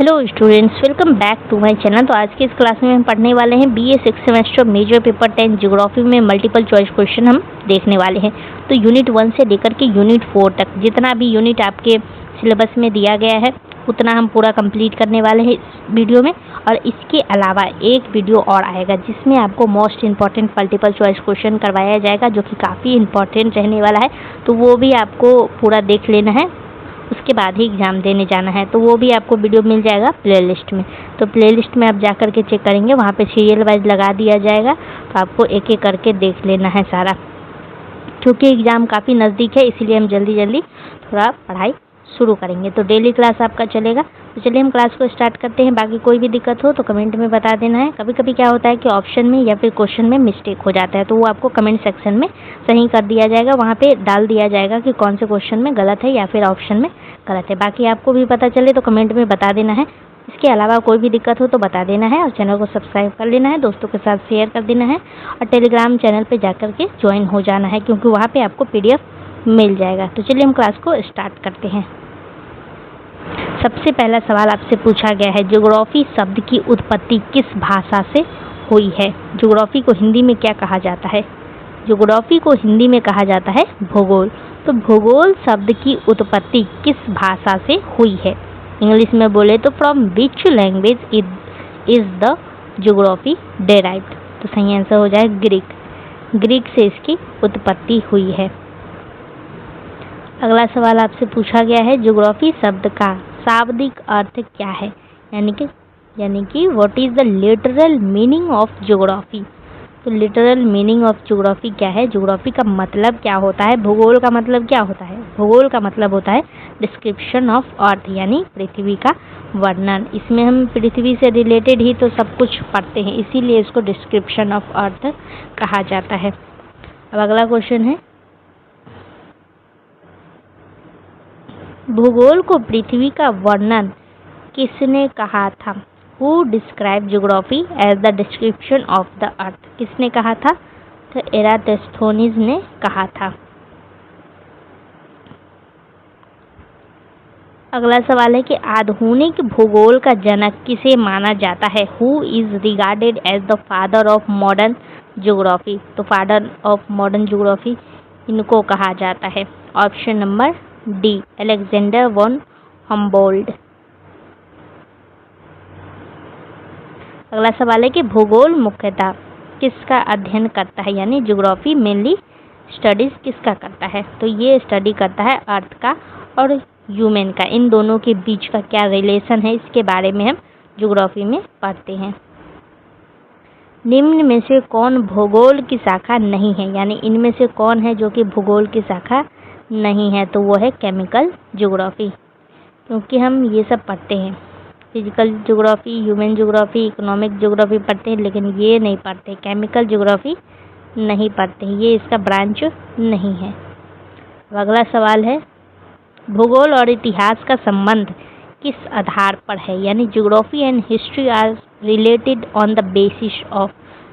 Hello students, welcome back to my channel. तो आज की इस क्लास में हम पढ़ने वाले हैं BA 6 semester major paper 10 geography में मल्टीपल चॉइस क्वेश्चन हम देखने वाले हैं। तो यूनिट 1 से लेकर के यूनिट 4 तक जितना भी यूनिट आपके सिलेबस में दिया गया है उतना हम पूरा कंप्लीट करने वाले हैं इस वीडियो में। और इसके अलावा एक वीडियो और आएगा जिसमें आपको most important multiple choice question करवाया जाएगा, जो कि काफ़ी इंपॉर्टेंट रहने वाला है। तो वो भी आपको पूरा देख लेना है, उसके बाद ही एग्ज़ाम देने जाना है। तो वो भी आपको वीडियो मिल जाएगा प्लेलिस्ट में। तो प्लेलिस्ट में आप जा कर के चेक करेंगे, वहाँ पे सीरियल वाइज लगा दिया जाएगा। तो आपको एक एक करके देख लेना है सारा, क्योंकि एग्ज़ाम काफ़ी नज़दीक है, इसीलिए हम जल्दी जल्दी थोड़ा पढ़ाई शुरू करेंगे। तो डेली क्लास आपका चलेगा। तो चलिए हम क्लास को स्टार्ट करते हैं। बाकी कोई भी दिक्कत हो तो कमेंट में बता देना है। कभी कभी क्या होता है कि ऑप्शन में या फिर क्वेश्चन में मिस्टेक हो जाता है, तो वो आपको कमेंट सेक्शन में सही कर दिया जाएगा। वहाँ पे डाल दिया जाएगा कि कौन से क्वेश्चन में गलत है या फिर ऑप्शन में गलत है। बाकी आपको भी पता चले तो कमेंट में बता देना है। इसके अलावा कोई भी दिक्कत हो तो बता देना है, और चैनल को सब्सक्राइब कर लेना है, दोस्तों के साथ शेयर कर देना है, और टेलीग्राम चैनल पे जाकर के ज्वाइन हो जाना है, क्योंकि वहाँ पे आपको PDF मिल जाएगा। तो चलिए हम क्लास को स्टार्ट करते हैं। सबसे पहला सवाल आपसे पूछा गया है, ज्योग्राफी शब्द की उत्पत्ति किस भाषा से हुई है? ज्योग्राफी को हिंदी में क्या कहा जाता है? ज्योग्राफी को हिंदी में कहा जाता है भूगोल। तो भूगोल शब्द की उत्पत्ति किस भाषा से हुई है? इंग्लिश में बोले तो from which language is the geography derived? तो सही आंसर हो जाए ग्रीक से इसकी उत्पत्ति हुई है। अगला सवाल आपसे पूछा गया है, ज्योग्राफी शब्द का शाब्दिक अर्थ क्या है? यानी कि what is the literal meaning of geography? तो लिटरल मीनिंग ऑफ ज्योग्राफी क्या है? ज्योग्राफी का मतलब क्या होता है? भूगोल का मतलब क्या होता है? भूगोल का मतलब होता है डिस्क्रिप्शन ऑफ अर्थ, यानी पृथ्वी का वर्णन। इसमें हम पृथ्वी से रिलेटेड ही तो सब कुछ पढ़ते हैं, इसीलिए इसको डिस्क्रिप्शन ऑफ अर्थ कहा जाता है। अब अगला क्वेश्चन है, भूगोल को पृथ्वी का वर्णन किसने कहा था? Who described geography as the description of the earth? किसने कहा था? तो एराटोस्थेनीज ने कहा था। अगला सवाल है कि आधुनिक भूगोल का जनक किसे माना जाता है? Who is regarded as the father of modern geography? तो फादर ऑफ मॉडर्न ज्योग्राफी इनको कहा जाता है। Option number D, Alexander von Humboldt. अगला सवाल है कि भूगोल मुख्यतः किसका अध्ययन करता है? यानी ज्योग्राफी मेनली स्टडीज किसका करता है? तो ये स्टडी करता है अर्थ का और ह्यूमन का, इन दोनों के बीच का क्या रिलेशन है, इसके बारे में हम ज्योग्राफी में पढ़ते हैं। निम्न में से कौन भूगोल की शाखा नहीं है? यानी इनमें से कौन है जो कि भूगोल की शाखा नहीं है? तो वो है केमिकल ज्योग्राफी, क्योंकि हम ये सब पढ़ते हैं, physical geography, human geography, economic geography पढ़ते हैं, लेकिन ये नहीं पढ़ते, केमिकल ज्योग्राफी नहीं पढ़ते, ये इसका ब्रांच नहीं है। अगला सवाल है, भूगोल और इतिहास का संबंध किस आधार पर है? यानी geography and history are related on the basis of,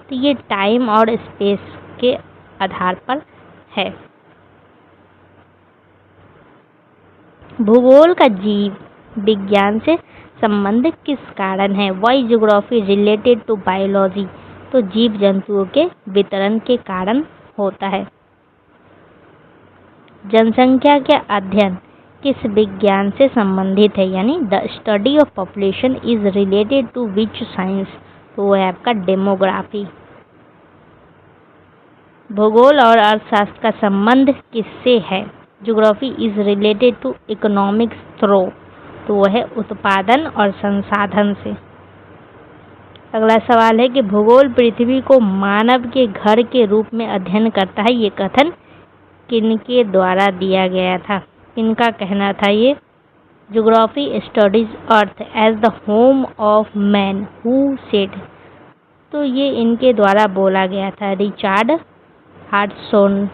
तो ये टाइम और स्पेस के आधार पर है। भूगोल का जीव विज्ञान से संबंध किस कारण है? Why geography related to biology? तो जीव जंतुओं के वितरण के कारण होता है। जनसंख्या के अध्ययन किस विज्ञान से संबंधित है? यानी the study of population is related to which science? तो वो है आपका डेमोग्राफी। भूगोल और अर्थशास्त्र का संबंध किससे है? Geography is related to economics through? तो वो है उत्पादन और संसाधन से। अगला सवाल है कि भूगोल पृथ्वी को मानव के घर के रूप में अध्ययन करता है, ये कथन किनके द्वारा दिया गया था? किनका कहना था ये? Geography studies earth as the home of man, who said? तो ये इनके द्वारा बोला गया था, रिचर्ड हार्टसॉन।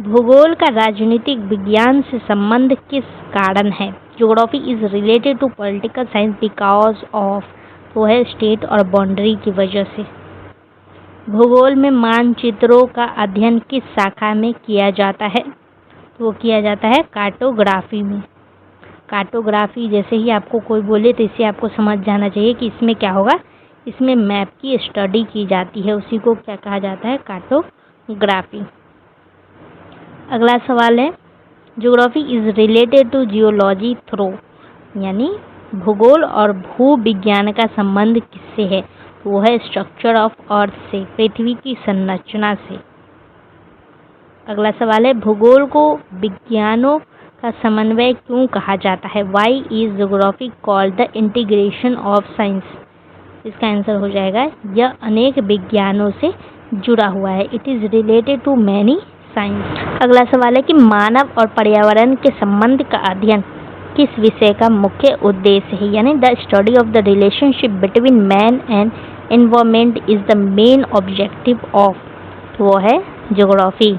भूगोल का राजनीतिक विज्ञान से संबंध किस कारण है? Geography is related to political science because of, वो है स्टेट और बाउंड्री की वजह से। भूगोल में मानचित्रों का अध्ययन किस शाखा में किया जाता है? तो वो किया जाता है कार्टोग्राफी में। कार्टोग्राफी जैसे ही आपको कोई बोले तो इससे आपको समझ जाना चाहिए कि इसमें क्या होगा, इसमें मैप की स्टडी की जाती है, उसी को क्या कहा जाता है, कार्टोग्राफी। अगला सवाल है geography is related to geology through, यानी भूगोल और भू विज्ञान का संबंध किससे है, तो वो है स्ट्रक्चर ऑफ अर्थ से, पृथ्वी की संरचना से। अगला सवाल है भूगोल को विज्ञानों का समन्वय क्यों कहा जाता है, why is geography called the integration of science. इसका आंसर हो जाएगा यह अनेक विज्ञानों से जुड़ा हुआ है, it is related to many science. अगला सवाल है कि मानव और पर्यावरण के संबंध का अध्ययन किस विषय का मुख्य उद्देश्य है, यानी the study of the relationship between man and environment is the main objective of, तो वो है ज्योग्राफी।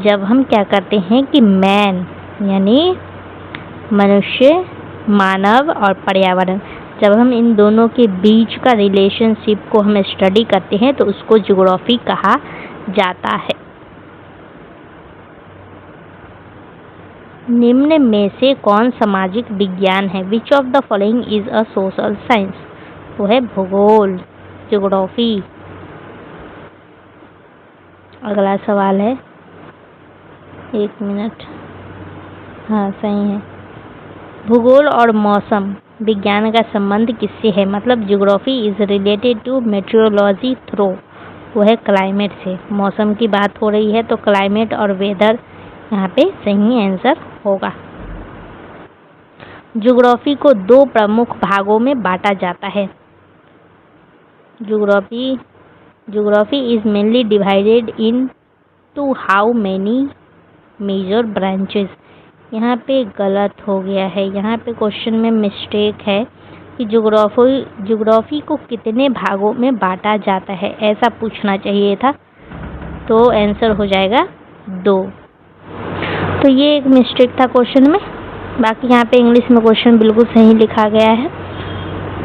जब हम क्या करते हैं कि मैन यानी मनुष्य, मानव और पर्यावरण, जब हम इन दोनों के बीच का रिलेशनशिप को हम स्टडी करते हैं तो उसको ज्योग्राफी कहा जाता है। निम्न में से कौन सामाजिक विज्ञान है, which of the following is a social science, वो है भूगोल, ज्योग्राफी। अगला सवाल है, एक मिनट, हाँ सही है, भूगोल और मौसम विज्ञान का संबंध किससे है, मतलब geography is related to meteorology through, वो है क्लाइमेट से। मौसम की बात हो रही है तो क्लाइमेट और वेदर यहाँ पे सही आंसर होगा। ज्योग्राफी को दो प्रमुख भागों में बांटा जाता है। Geography is mainly divided in to how many major branches. यहाँ पे गलत हो गया है, यहाँ पे क्वेश्चन में मिस्टेक है कि ज्योग्राफी को कितने भागों में बांटा जाता है, ऐसा पूछना चाहिए था, तो आंसर हो जाएगा 2। तो ये एक मिस्टेक था क्वेश्चन में, बाकी यहाँ पे इंग्लिश में क्वेश्चन बिल्कुल सही लिखा गया है,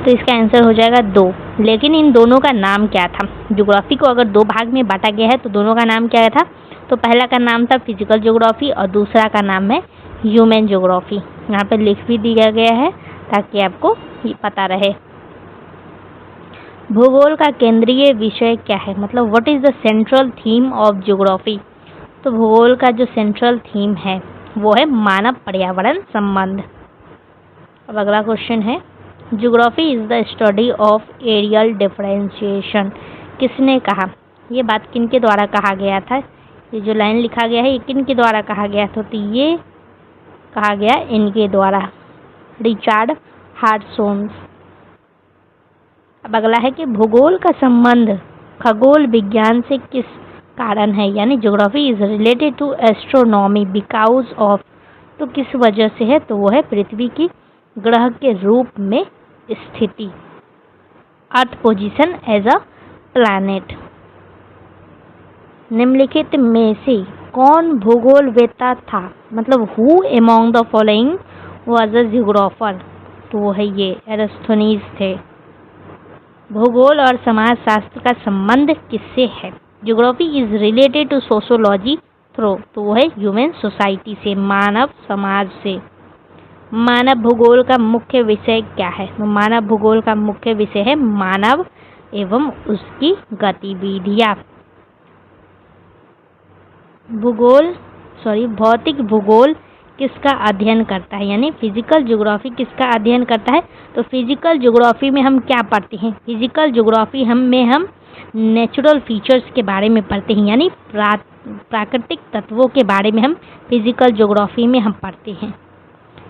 तो इसका आंसर हो जाएगा 2। लेकिन इन दोनों का नाम क्या था, ज्योग्राफी को अगर 2 भाग में बांटा गया है तो दोनों का नाम क्या था, तो पहला का नाम था फिजिकल ज्योग्राफी और दूसरा का नाम है ह्यूमन ज्योग्राफी। यहाँ पे लिख भी दिया गया है ताकि आपको ये पता रहे। भूगोल का केंद्रीय विषय क्या है, मतलब what is the central theme of geography, तो भूगोल का जो सेंट्रल थीम है वो है मानव पर्यावरण संबंध। अब अगला क्वेश्चन है geography is the study of areal differentiation, किसने कहा, ये बात किन के द्वारा कहा गया था, ये जो लाइन लिखा गया है ये किन के द्वारा कहा गया था, तो ये कहा गया इनके द्वारा, रिचर्ड हार्टसोन्स। अब अगला है कि भूगोल का संबंध खगोल विज्ञान से किस कारण है, यानी geography is related to astronomy because of, तो किस वजह से है, तो वो है पृथ्वी की ग्रह के रूप में स्थिति, अर्थ पोजीशन एज अ प्लैनेट। निम्नलिखित में से कौन भूगोलवेत्ता था, मतलब who among the following was a geographer, तो वो है ये एरिस्थोनीज थे। भूगोल और समाजशास्त्र का संबंध किससे है, geography is related to sociology through, तो वो है ह्यूमन सोसाइटी से, मानव समाज से। मानव भूगोल का मुख्य विषय क्या है, तो मानव भूगोल का मुख्य विषय है मानव एवं उसकी गतिविधियाँ। भौतिक भूगोल किसका अध्ययन करता है, यानी फिजिकल ज्योग्राफी किसका अध्ययन करता है, तो फिजिकल ज्योग्राफी में हम क्या पढ़ते हैं, फिजिकल ज्योग्राफी हम नेचुरल फीचर्स के बारे में पढ़ते हैं, यानी प्राकृतिक तत्वों के बारे में हम फिजिकल ज्योग्राफी में हम पढ़ते हैं।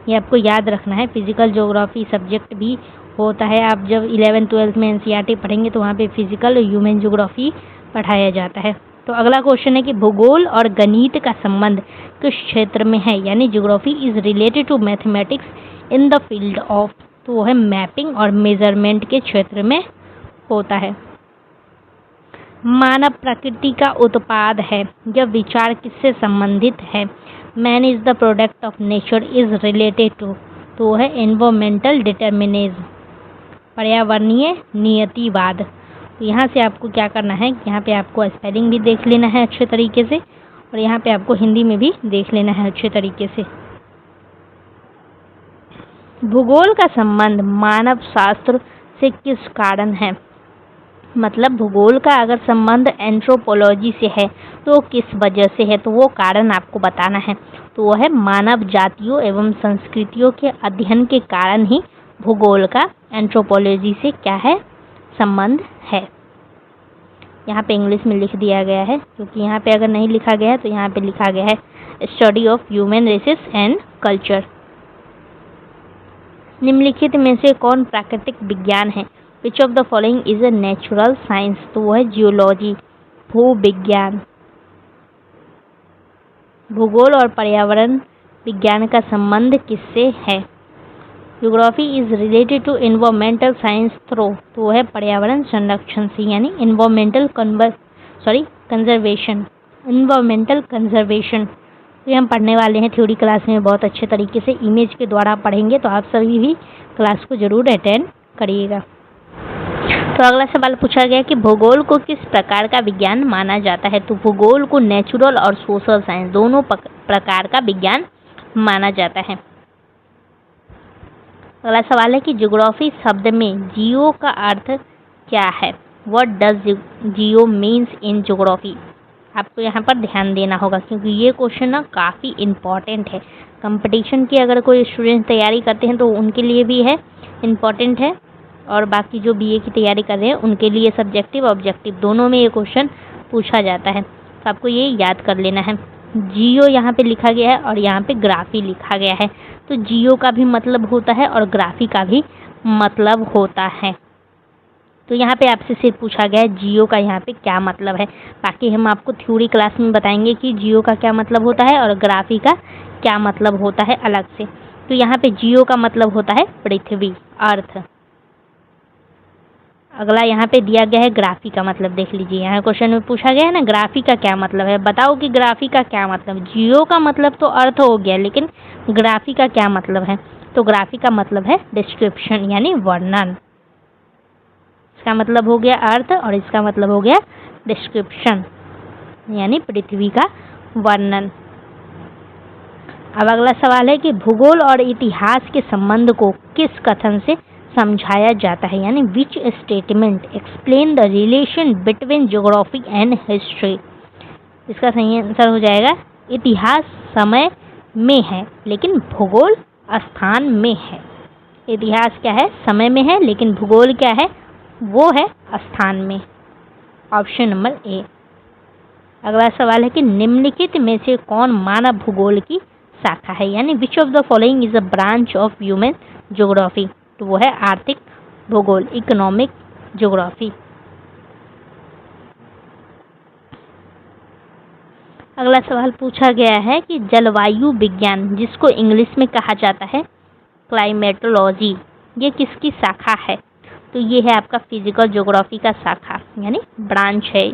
ये आपको याद रखना है, फिजिकल ज्योग्राफी सब्जेक्ट भी होता है, आप जब 11th-12th में एनसीईआरटी पढ़ेंगे तो वहाँ पे फिजिकल और ह्यूमन ज्योग्राफी पढ़ाया जाता है। तो अगला क्वेश्चन है कि भूगोल और गणित का संबंध किस क्षेत्र में है, यानी geography is related to mathematics in the field of, तो वो है मैपिंग और मेजरमेंट के क्षेत्र में होता है। मानव प्रकृति का उत्पाद है, यह विचार किससे संबंधित है, man is the product of nature is related to, तो वो है एनवायरमेंटल डिटर्मिनिज्म, पर्यावरणीय नियतिवाद। तो यहाँ से आपको क्या करना है, यहाँ पे आपको स्पेलिंग भी देख लेना है अच्छे तरीके से, और यहाँ पे आपको हिंदी में भी देख लेना है अच्छे तरीके से। भूगोल का संबंध मानव शास्त्र से किस कारण है? मतलब भूगोल का अगर संबंध एंथ्रोपोलॉजी से है तो किस वजह से है, तो वो कारण आपको बताना है। तो वो है मानव जातियों एवं संस्कृतियों के अध्ययन के कारण ही भूगोल का एंथ्रोपोलॉजी से क्या है, संबंध है। यहाँ पे इंग्लिश में लिख दिया गया है, क्योंकि यहाँ पे अगर नहीं लिखा गया है तो यहाँ पे लिखा गया है study of human races and culture. निम्नलिखित में से कौन प्राकृतिक विज्ञान है? Which of the following is a natural science? तो वो है जियोलॉजी, भूविज्ञान। भूगोल और पर्यावरण विज्ञान का संबंध किससे है? Geography is related to environmental science through, तो वो है पर्यावरण संरक्षण से, यानी एनवायरमेंटल कंजर्वेशन, एनवायरमेंटल कंजर्वेशन। तो ये हम पढ़ने वाले हैं थ्योरी क्लास में बहुत अच्छे तरीके से, इमेज के द्वारा पढ़ेंगे, तो आप सभी भी क्लास को जरूर अटेंड करिएगा। तो अगला सवाल पूछा गया कि भूगोल को किस प्रकार का विज्ञान माना जाता है? तो भूगोल को नेचुरल और सोशल साइंस दोनों प्रकार का विज्ञान माना जाता है। अगला सवाल है कि ज्योग्राफी शब्द में जियो का अर्थ क्या है? What does Jio means in geography? आपको यहाँ पर ध्यान देना होगा, क्योंकि ये क्वेश्चन ना काफ़ी इम्पॉर्टेंट है। कंपटीशन की अगर कोई स्टूडेंट तैयारी करते हैं तो उनके लिए भी है, इम्पॉर्टेंट है, और बाकी जो बीए की तैयारी कर रहे हैं उनके लिए सब्जेक्टिव ऑब्जेक्टिव दोनों में ये क्वेश्चन पूछा जाता है। तो आपको ये याद कर लेना है। जियो यहाँ पे लिखा गया है और यहाँ पे ग्राफी लिखा गया है, तो जियो का भी मतलब होता है और ग्राफी का भी मतलब होता है। तो यहाँ पे आपसे सिर्फ पूछा गया है जियो का यहाँ पे क्या मतलब है। बाकी हम आपको थ्योरी क्लास में बताएंगे कि जियो का क्या मतलब होता है और ग्राफी का क्या मतलब होता है अलग से। तो यहाँ पे जियो का मतलब होता है पृथ्वी, अर्थ। अगला यहाँ पे दिया गया है ग्राफी का मतलब, देख लीजिए यहाँ क्वेश्चन में पूछा गया है ना ग्राफी का क्या मतलब है, बताओ कि ग्राफी का क्या मतलब। जियो का मतलब तो अर्थ हो गया, लेकिन ग्राफी का क्या मतलब है? तो ग्राफी का मतलब है डिस्क्रिप्शन, यानी वर्णन। इसका मतलब हो गया अर्थ और इसका मतलब हो गया डिस्क्रिप्शन, यानी पृथ्वी का वर्णन। अब अगला सवाल है कि भूगोल और इतिहास के संबंध को किस कथन से समझाया जाता है? यानी which statement explain the relation between geography and history? इसका सही आंसर हो जाएगा इतिहास समय में है लेकिन भूगोल स्थान में है। इतिहास क्या है? समय में है, लेकिन भूगोल क्या है? वो है स्थान में। Option number A. अगला सवाल है कि निम्नलिखित में से कौन मानव भूगोल की शाखा है? यानी विच of the following is a branch of human geography? तो वो है आर्थिक भूगोल, इकोनॉमिक ज्योग्राफी। अगला सवाल पूछा गया है कि जलवायु विज्ञान, जिसको इंग्लिश में कहा जाता है क्लाइमेटोलॉजी, ये किसकी शाखा है? तो ये है आपका फिजिकल ज्योग्राफी का शाखा, यानी ब्रांच है।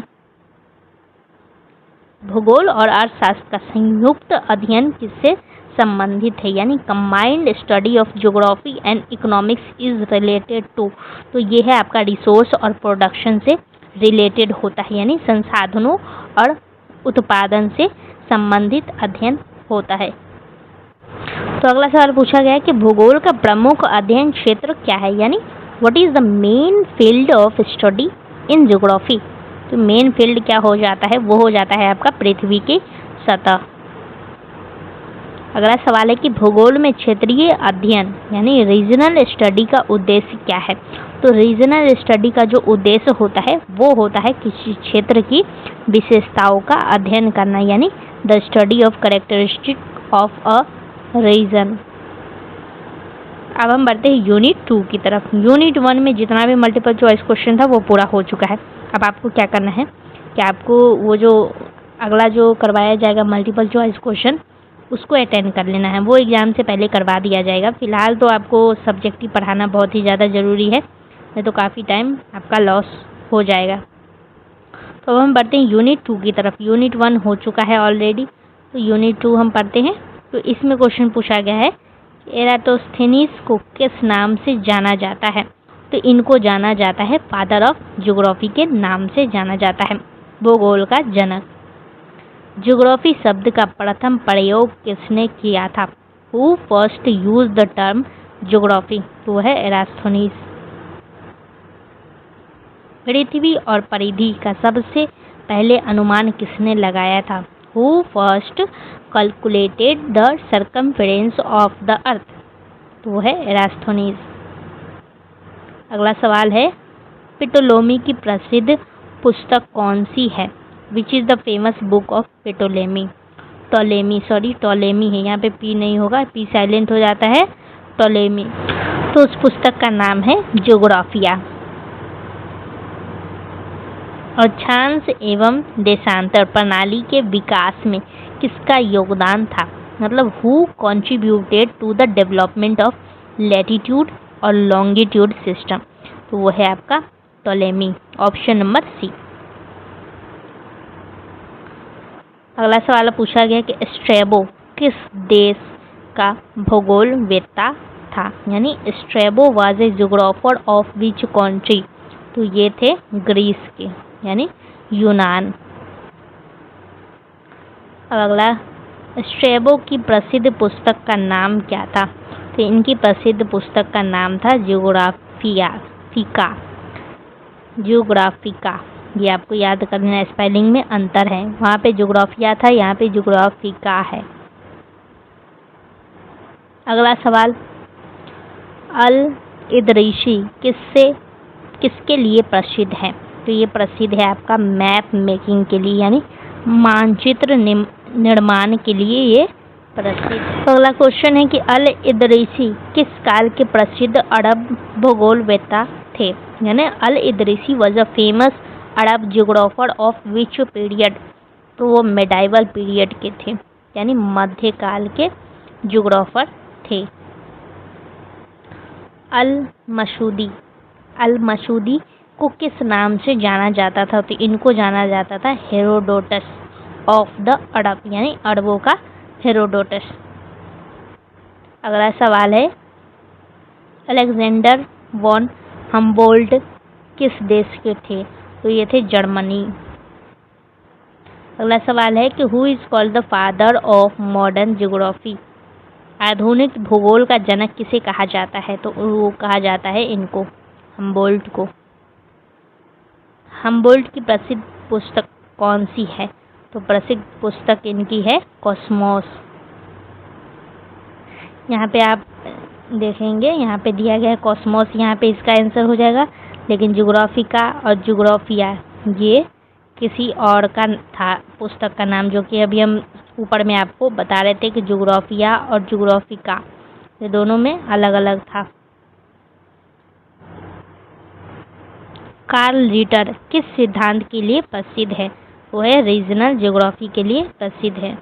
भूगोल और अर्थशास्त्र का संयुक्त अध्ययन किससे संबंधित है? यानी combined study of geography and economics is related to. तो ये है आपका रिसोर्स और प्रोडक्शन से रिलेटेड होता है, यानी संसाधनों और उत्पादन से संबंधित अध्ययन होता है। तो अगला सवाल पूछा गया है कि भूगोल का प्रमुख अध्ययन क्षेत्र क्या है? यानी what is the main field of study in geography? तो मेन फील्ड क्या हो जाता है? वो हो जाता है आपका पृथ्वी की सतह। अगला सवाल है कि भूगोल में क्षेत्रीय अध्ययन यानी रीजनल स्टडी का उद्देश्य क्या है? तो रीजनल स्टडी का जो उद्देश्य होता है वो होता है किसी क्षेत्र की विशेषताओं का अध्ययन करना, यानी the study of characteristic of a region. अब हम बढ़ते हैं यूनिट 2 की तरफ। यूनिट 1 में जितना भी मल्टीपल चॉइस क्वेश्चन था वो पूरा हो चुका है। अब आपको क्या करना है कि आपको वो जो अगला जो करवाया जाएगा मल्टीपल चॉइस क्वेश्चन उसको अटेंड कर लेना है। वो एग्ज़ाम से पहले करवा दिया जाएगा। फ़िलहाल तो आपको सब्जेक्टिव पढ़ाना बहुत ही ज़्यादा ज़रूरी है, नहीं तो काफ़ी टाइम आपका लॉस हो जाएगा। तो अब हम पढ़ते हैं यूनिट 2 की तरफ। यूनिट 1 हो चुका है ऑलरेडी, तो यूनिट 2 हम पढ़ते हैं। तो इसमें क्वेश्चन पूछा गया है एराटोस्थेनीज को किस नाम से जाना जाता है? तो इनको जाना जाता है फादर ऑफ ज्योग्राफी के नाम से जाना जाता है, भूगोल का जनक। ज्योग्राफी शब्द का प्रथम प्रयोग किसने किया था? Who first use the term geography, तो वो है एरास्थोनीज। पृथ्वी और परिधि का सबसे पहले अनुमान किसने लगाया था? Who first calculated the circumference of the earth? तो वो है एरास्थोनीज। अगला सवाल है, पिटोलेमी की प्रसिद्ध पुस्तक कौन सी है? Which is the famous book of Ptolemy? Ptolemy है, यहाँ पे पी नहीं होगा, पी साइलेंट हो जाता है, टोलेमी। तो उस पुस्तक का नाम है ज्योग्राफिया। अक्षांश एवं देशांतर प्रणाली के विकास में किसका योगदान था? मतलब who contributed to the development of latitude और लॉन्गिट्यूड सिस्टम? तो वो है आपका टोलेमी, ऑप्शन नंबर सी। अगला सवाल पूछा गया कि स्ट्रैबो किस देश का भूगोलवेत्ता था? यानी Strabo was a geographer of which country? तो ये थे ग्रीस के, यानी यूनान। अब अगला, स्ट्रैबो की प्रसिद्ध पुस्तक का नाम क्या था? तो इनकी प्रसिद्ध पुस्तक का नाम था ज्योग्राफिका। ये आपको याद करना है, स्पेलिंग में अंतर है, वहाँ पे ज्योग्राफिया था, यहाँ पे ज्योग्राफिका है। अगला सवाल, अल इदरीसी किसके लिए प्रसिद्ध है? तो ये प्रसिद्ध है आपका मैप मेकिंग के लिए, यानी मानचित्र निर्माण के लिए ये प्रसिद्ध। तो अगला क्वेश्चन है कि अल इदरीसी किस काल के प्रसिद्ध अरब भूगोलवेत्ता थे? यानी al Idrisi was a famous Arab geographer of which period? तो वो मेडाइवल पीरियड के थे, यानी मध्यकाल के जियोग्राफर थे। अल मसूदी को किस नाम से जाना जाता था? तो इनको जाना जाता था हेरोडोटस ऑफ द अरब, यानी अरबों का हेरोडोटस। अगला सवाल है, अलेक्जेंडर वॉन हम्बोल्ट किस देश के थे? तो ये थे जर्मनी। अगला सवाल है कि who is called the father of modern geography? आधुनिक भूगोल का जनक किसे कहा जाता है? तो वो कहा जाता है इनको, हम्बोल्ट को। हम्बोल्ट की प्रसिद्ध पुस्तक कौन सी है? तो प्रसिद्ध पुस्तक इनकी है कॉस्मोस। यहाँ पे आप देखेंगे, यहाँ पे दिया गया है कॉस्मोस, यहाँ पे इसका आंसर हो जाएगा, लेकिन ज्योग्राफिका और ज्योग्राफिया ये किसी और का था पुस्तक का नाम, जो कि अभी हम ऊपर में आपको बता रहे थे कि ज्योग्राफिया और ज्योग्राफिका ये दोनों में अलग अलग था। कार्ल रिटर किस सिद्धांत के लिए प्रसिद्ध है? वो है रीजनल ज्योग्राफी के लिए प्रसिद्ध है।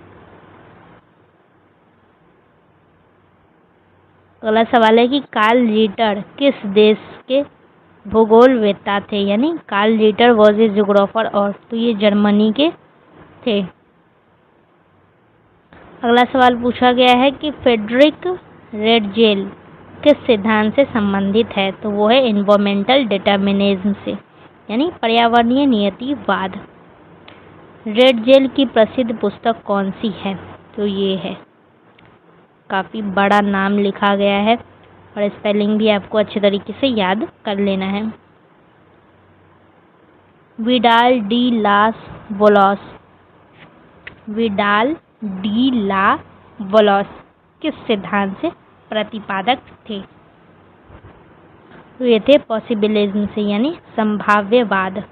अगला सवाल है कि कार्ल रिटर किस देश के भूगोलवेत्ता थे? यानी Karl Ritter was a geographer, और तो ये जर्मनी के थे। अगला सवाल पूछा गया है कि फ्रेडरिक रेडजेल किस सिद्धांत से संबंधित है? तो वो है एनवायरमेंटल डिटर्मिनिज्म से, यानी पर्यावरणीय नियतिवाद। रेडजेल की प्रसिद्ध पुस्तक कौन सी है? तो ये है, काफ़ी बड़ा नाम लिखा गया है और स्पेलिंग भी आपको अच्छे तरीके से याद कर लेना है। विडाल डी ला वॉलस किस सिद्धांत से प्रतिपादक थे? तो ये थे पॉसिबिलिज्म से, यानी संभाव्यवाद।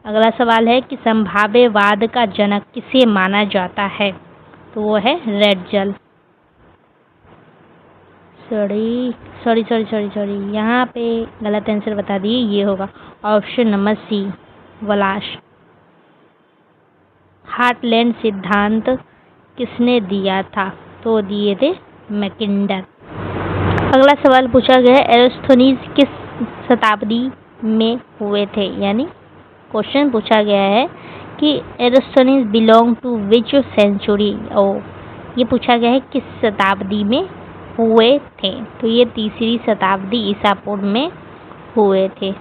अगला सवाल है कि संभाव्यवाद का जनक किसे माना जाता है? तो वो है रेडजेल। सॉरी, यहाँ पे गलत आंसर बता दिए, ये होगा ऑप्शन नंबर सी, वलाश। हार्टलैंड सिद्धांत किसने दिया था? तो दिए थे मैकिंडर। अगला सवाल पूछा गया है, एरास्थोनीज किस शताब्दी में हुए थे? यानी क्वेश्चन पूछा गया है कि एरास्थोनीज बिलोंग टू विच सेंचुरी? ये पूछा गया है किस शताब्दी में हुए थे? तो ये तीसरी शताब्दी ईसा पूर्व में हुए थे।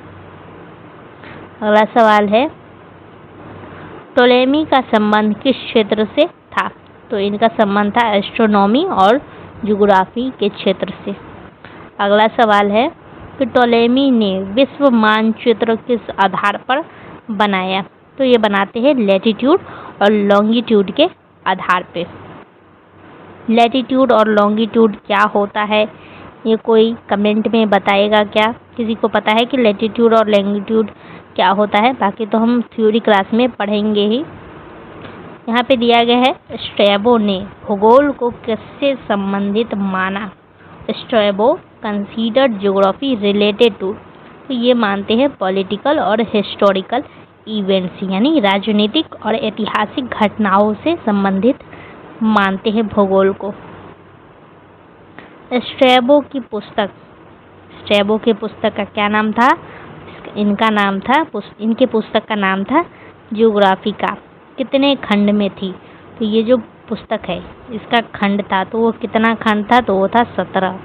अगला सवाल है, टोलेमी का संबंध किस क्षेत्र से था? तो इनका संबंध था एस्ट्रोनॉमी और ज्योग्राफी के क्षेत्र से। अगला सवाल है कि टोलेमी ने विश्व मानचित्र किस आधार पर बनाया? तो ये बनाते हैं लैटिट्यूड और लॉन्गिट्यूड के आधार पे। लैटिट्यूड और लॉन्गिट्यूड क्या होता है, ये कोई कमेंट में बताएगा क्या? किसी को पता है कि लैटिट्यूड और लॉन्गिट्यूड क्या होता है? बाकी तो हम थ्योरी क्लास में पढ़ेंगे ही। यहाँ पे दिया गया है, स्ट्रैबो ने भूगोल को किससे संबंधित माना? Strabo considered geography related to, तो ये मानते हैं पॉलिटिकल और हिस्टोरिकल इवेंट्स, यानी राजनीतिक और ऐतिहासिक घटनाओं से संबंधित मानते हैं भूगोल को। स्ट्रैबो की पुस्तक का क्या नाम था? इनके पुस्तक का नाम था ज्योग्राफिका। कितने खंड में थी? तो ये जो पुस्तक है इसका खंड था, तो वो कितना खंड था? तो वो था 17।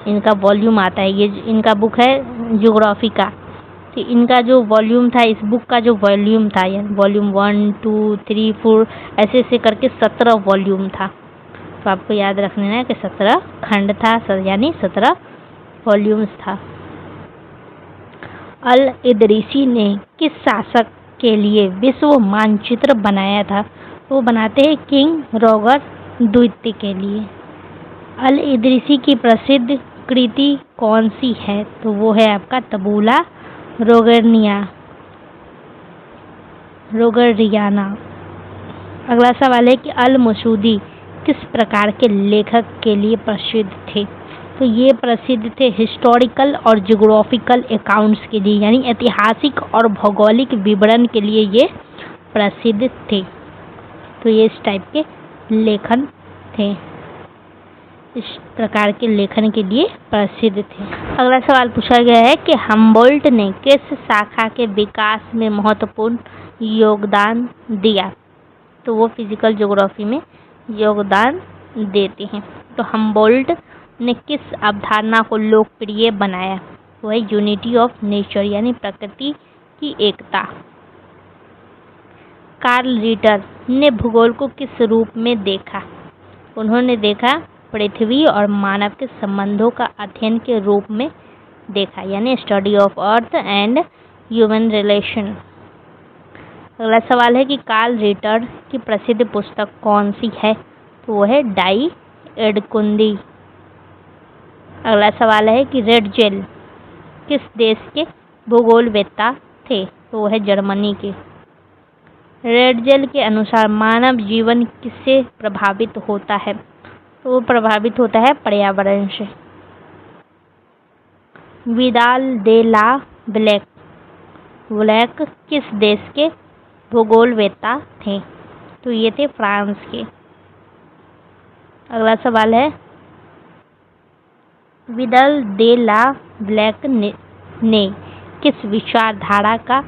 इनका वॉल्यूम आता है, ये इनका बुक है ज्योग्राफिका। तो इनका जो वॉल्यूम था, इस बुक का जो वॉल्यूम था, यानी वॉल्यूम 1, 2, 3, 4 ऐसे करके 17 वॉल्यूम था। तो आपको याद रखना है कि 17 खंड था, यानी 17 वॉल्यूम्स था। अल इदरीसी ने किस शासक के लिए विश्व मानचित्र बनाया था? वो बनाते हैं किंग रॉगर द्वितीय के लिए। अल इदरीसी की प्रसिद्ध कृति कौन सी है? तो वो है आपका तबूला रोगरियाना। अगला सवाल है कि अल मसूदी किस प्रकार के लेखक के लिए प्रसिद्ध थे? तो ये प्रसिद्ध थे हिस्टोरिकल और ज्योग्राफिकल अकाउंट्स के लिए, यानी ऐतिहासिक और भौगोलिक विवरण के लिए ये प्रसिद्ध थे। तो ये इस टाइप के लेखन थे, इस प्रकार के लेखन के लिए प्रसिद्ध थे। अगला सवाल पूछा गया है कि हम्बोल्ट ने किस शाखा के विकास में महत्वपूर्ण योगदान दिया? तो वो फिजिकल ज्योग्राफी में योगदान देते हैं। तो हम्बोल्ट ने किस अवधारणा को लोकप्रिय बनाया? वह यूनिटी ऑफ नेचर, यानी प्रकृति की एकता। कार्ल रिटर ने भूगोल को किस रूप में देखा? उन्होंने देखा पृथ्वी और मानव के संबंधों का अध्ययन के रूप में देखा, यानी study of earth and human relation. अगला सवाल है कि कार्ल रिटर की प्रसिद्ध पुस्तक कौन सी है? तो वो है डाई एडकुंदी। अगला सवाल है कि रेडजेल किस देश के भूगोलवेत्ता थे? तो वो है जर्मनी के। रेडजेल के अनुसार मानव जीवन किससे प्रभावित होता है? तो वो प्रभावित होता है पर्यावरण से। विदाल दे ला ब्लैक किस देश के भूगोलवेत्ता थे? तो ये थे फ्रांस के। अगला सवाल है विदाल दे ला ब्लैक ने किस विचारधारा का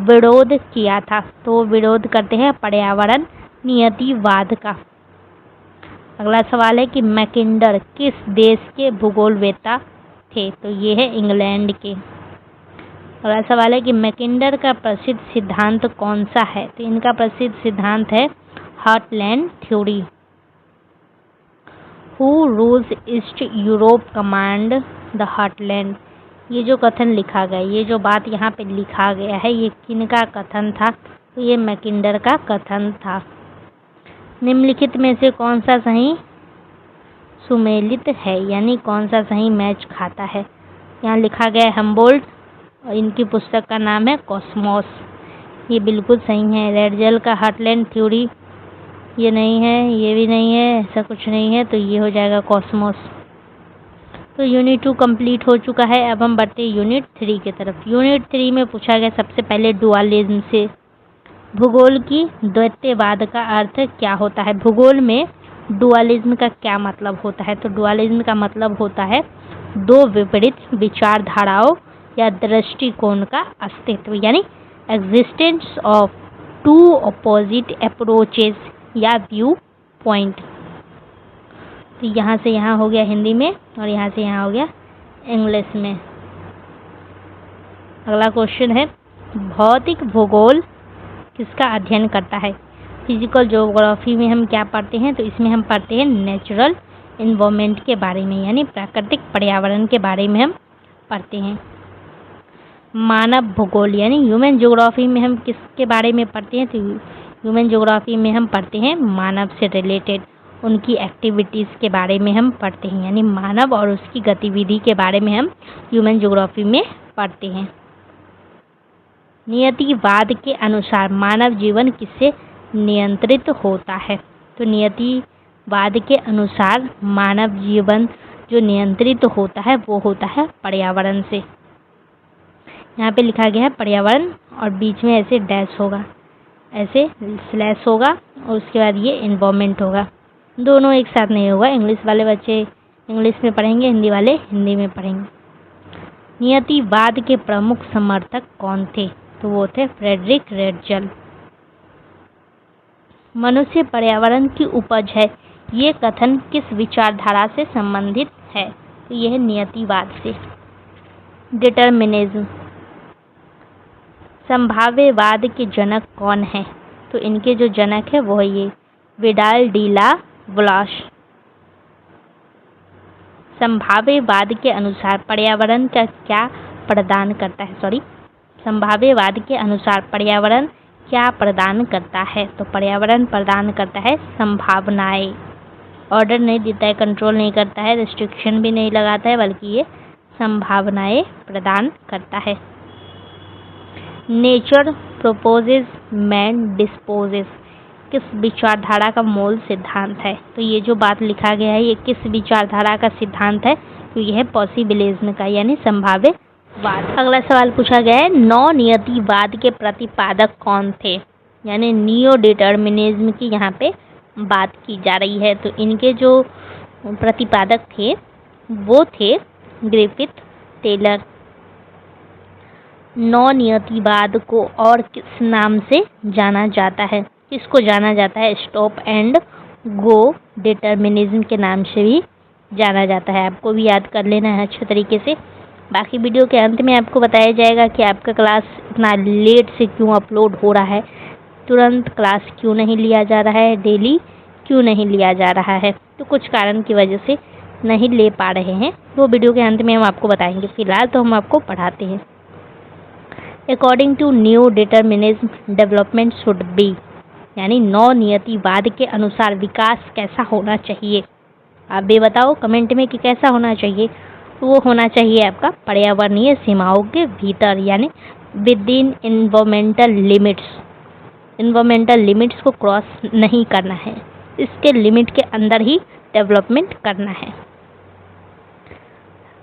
विरोध किया था? तो वो विरोध करते हैं पर्यावरण नियतिवाद का। अगला सवाल है कि मैकिंडर किस देश के भूगोलवेत्ता थे? तो ये है इंग्लैंड के। अगला सवाल है कि मैकिंडर का प्रसिद्ध सिद्धांत कौन सा है? तो इनका प्रसिद्ध सिद्धांत है heartland theory. Who rules east Europe command the heartland? ये जो कथन लिखा गया, ये जो बात यहाँ पे लिखा गया है, ये किनका कथन था? तो ये मैकिंडर का कथन था। निम्नलिखित में से कौन सा सही सुमेलित है, यानी कौन सा सही मैच खाता है? यहाँ लिखा गया है हम्बोल्ट और इनकी पुस्तक का नाम है कॉस्मोस। ये बिल्कुल सही है। रेडजेल का हार्टलैंड थ्योरी ये नहीं है, ये भी नहीं है, ऐसा कुछ नहीं है, तो ये हो जाएगा कॉस्मोस। तो यूनिट 2 कंप्लीट हो चुका है। अब हम बढ़ते हैं यूनिट 3 की तरफ। यूनिट 3 में पूछा गया सबसे पहले डुअलिज्म से भूगोल की द्वैतवाद का अर्थ क्या होता है? भूगोल में डुअलिज्म का क्या मतलब होता है? तो डुअलिज्म का मतलब होता है दो विपरीत विचारधाराओं या दृष्टिकोण का अस्तित्व, यानी existence of two opposite approaches या व्यू पॉइंट। तो यहाँ से यहाँ हो गया हिंदी में और यहाँ से यहाँ हो गया इंग्लिश में। अगला क्वेश्चन है भौतिक भूगोल किसका अध्ययन करता है? फिजिकल ज्योग्राफी में हम क्या पढ़ते हैं? तो इसमें हम पढ़ते हैं नेचुरल इन्वायरमेंट के बारे में, यानी प्राकृतिक पर्यावरण के बारे में हम पढ़ते हैं। मानव भूगोल यानी ह्यूमन ज्योग्राफी में हम किसके बारे में पढ़ते हैं? तो ह्यूमन ज्योग्राफी में हम पढ़ते हैं मानव से रिलेटेड उनकी एक्टिविटीज़ के बारे में हम पढ़ते हैं, यानी मानव और उसकी गतिविधि के बारे में हम ह्यूमन ज्योग्राफी में पढ़ते हैं। नियतिवाद के अनुसार मानव जीवन किससे नियंत्रित होता है? तो नियतिवाद के अनुसार मानव जीवन जो नियंत्रित होता है वो होता है पर्यावरण से। यहाँ पे लिखा गया है पर्यावरण और बीच में ऐसे डैश होगा, ऐसे स्लैश होगा और उसके बाद ये इन्वायरमेंट होगा। दोनों एक साथ नहीं होगा, इंग्लिश वाले बच्चे इंग्लिश में पढ़ेंगे, हिंदी वाले हिंदी में पढ़ेंगे। नियतिवाद के प्रमुख समर्थक कौन थे? तो वो थे फ्रेडरिक रेटजल। मनुष्य पर्यावरण की उपज है, ये कथन किस विचारधारा से संबंधित है? तो यह नियतिवाद से। डिटर्मिनिज्म, संभाव्यवाद के जनक कौन है? तो इनके जो जनक है वो है ये विडाल डी ला ब्लाश। संभाव्यवाद के अनुसार पर्यावरण का क्या प्रदान करता है? संभाव्यवाद के अनुसार पर्यावरण क्या प्रदान करता है? तो पर्यावरण प्रदान करता है संभावनाएं। ऑर्डर नहीं देता है, कंट्रोल नहीं करता है, रिस्ट्रिक्शन भी नहीं लगाता है, बल्कि ये संभावनाएं प्रदान करता है। नेचर प्रोपोजेज मैन डिस्पोजेज किस विचारधारा का मूल सिद्धांत है? तो ये जो बात लिखा गया है ये किस विचारधारा का सिद्धांत है? तो यह है पॉसिबिलिज्म का, यानी संभाव्यवाद। अगला सवाल पूछा गया है नौ नियतिवाद के प्रतिपादक कौन थे? यानी नियो डिटर्मिनिज्म की यहाँ पे बात की जा रही है। तो इनके जो प्रतिपादक थे वो थे ग्रिफिथ टेलर। नौ नियतिवाद को और किस नाम से जाना जाता है? किसको जाना जाता है? स्टॉप एंड गो डिटर्मिनिज्म के नाम से भी जाना जाता है। आपको भी याद कर लेना है अच्छे तरीके से। बाकी वीडियो के अंत में आपको बताया जाएगा कि आपका क्लास इतना लेट से क्यों अपलोड हो रहा है, तुरंत क्लास क्यों नहीं लिया जा रहा है, डेली क्यों नहीं लिया जा रहा है। तो कुछ कारण की वजह से नहीं ले पा रहे हैं, वो वीडियो के अंत में हम आपको बताएंगे। फिलहाल तो हम आपको पढ़ाते हैं। According to new determinism development should be, यानी नौ नियतिवाद के अनुसार विकास कैसा होना चाहिए? आप भी बताओ कमेंट में कि कैसा होना चाहिए। तो वो होना चाहिए आपका पर्यावरणीय सीमाओं के भीतर, यानी with in environmental limits. Environmental limits को क्रॉस नहीं करना है, इसके लिमिट के अंदर ही डेवलपमेंट करना है।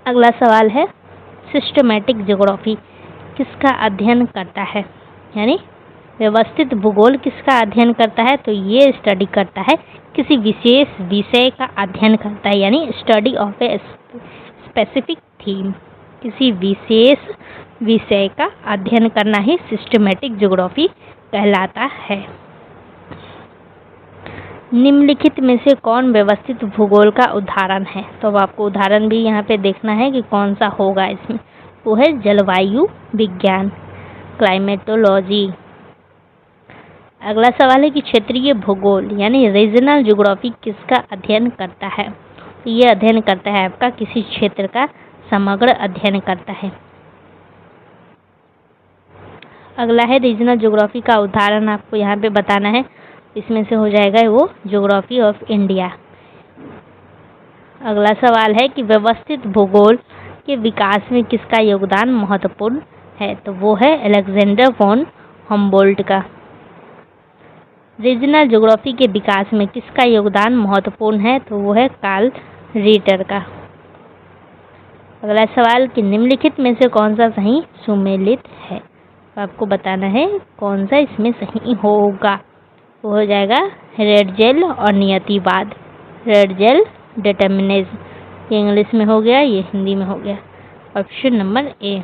अगला सवाल है सिस्टमैटिक ज्योग्राफी किसका अध्ययन करता है? यानी व्यवस्थित भूगोल किसका अध्ययन करता है? तो ये स्टडी करता है किसी विशेष विषय का अध्ययन करता है, यानी study of a specific theme. किसी विशेष विषय का अध्ययन करना ही सिस्टमैटिक ज्योग्राफी कहलाता है। निम्नलिखित में से कौन व्यवस्थित भूगोल का उदाहरण है? तो अब आपको उदाहरण भी यहाँ पे देखना है कि कौन सा होगा इसमें। वो है जलवायु विज्ञान, क्लाइमेटोलॉजी। अगला सवाल है कि क्षेत्रीय भूगोल यानी रीजनल ज्योग्राफी किसका अध्ययन करता है? तो ये अध्ययन करता है आपका किसी क्षेत्र का समग्र अध्ययन करता है। अगला है रीजनल ज्योग्राफी का उदाहरण आपको यहाँ पे बताना है, इसमें से हो जाएगा वो ज्योग्राफी ऑफ इंडिया। अगला सवाल है कि व्यवस्थित भूगोल के विकास में किसका योगदान महत्वपूर्ण है? तो वो है अलेक्जेंडर वॉन हम्बोल्ट का। रीजनल ज्योग्राफी के विकास में किसका योगदान महत्वपूर्ण है? तो वो है कार्ल रीटर का। अगला सवाल कि निम्नलिखित में से कौन सा सही सुमेलित है? तो आपको बताना है कौन सा इसमें सही होगा। वो हो जाएगा रेटजेल और नियतिवाद, रेटजेल डिटर्मिनिज्म। ये इंग्लिश में हो गया, ये हिंदी में हो गया। Option number A.